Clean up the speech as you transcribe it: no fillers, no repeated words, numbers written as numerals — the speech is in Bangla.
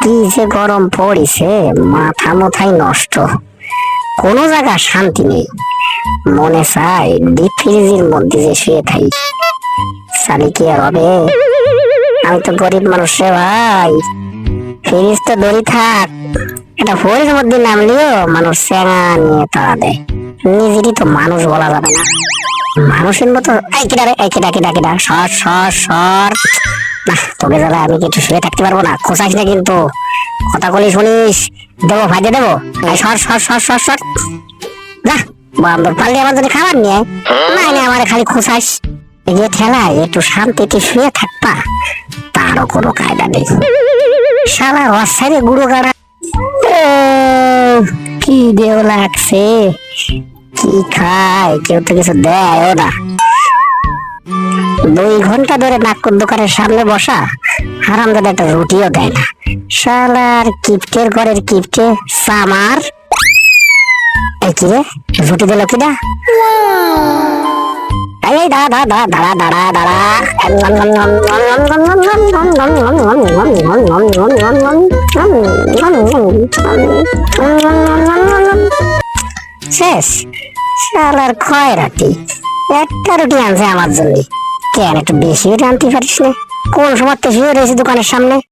কি যে গরম পড়িছে, মাথা মাথায় নষ্ট, কোনো জায়গা শান্তি নেই। মনে চাই ডিপ ফ্রিজের মধ্যে যে শুয়ে থাকি, শালি কি আর হবে? আমি তো গরিব মানুষ রে ভাই, ফ্রিজ তো দড়ি থাক, এটা ফ্রিজের মধ্যে নামলেও মানুষ চেঙা নিয়ে তাড়া দেয়। নিজেরই তো মানুষ বলা যাবে না, মানুষের মতো কেডা সর সর সর। না তোকে জ্বালা আমি কিছু শুয়ে থাকতে পারবো না, খোঁচাইস না কিন্তু, কথা বলি শুনিস, দেবো ফাইদে দেবো। সর সর সর সর সর, যা বান্দর পারলে আমার জন্য খাবার নিয়ে নাই না, আমার খালি খোঁচাইস। এগিয়ে ঠেলায় একটু শান্তিতে শুয়ে থাকবা, তারও কোনো কায়দা নেই। শালা অসাইরে গুঁড়ো গাড়া, কি দেও লাগছে, কি খায় কেউ তো কিছু দেয়ও না। 2 ঘন্টা ধরে নাক্কুর দোকানের সামনে বসা, হারামজাদা একটা রুটিও দেয় না। শালার কিপটের ঘরের কিপটে সামার। এই কি রে, রুটি দিল কিনা? এই দাঁড়া দাঁড়া দাঁড়া দাঁড়া দাঁড়া শেষ। শালার খয়রাতি একটা রুটি আনছে আমার জন্য, কেন একটু বেশি রুটি আনতে পারিস না? কোন সময় তো শুয়ে রয়েছে দোকানের সামনে।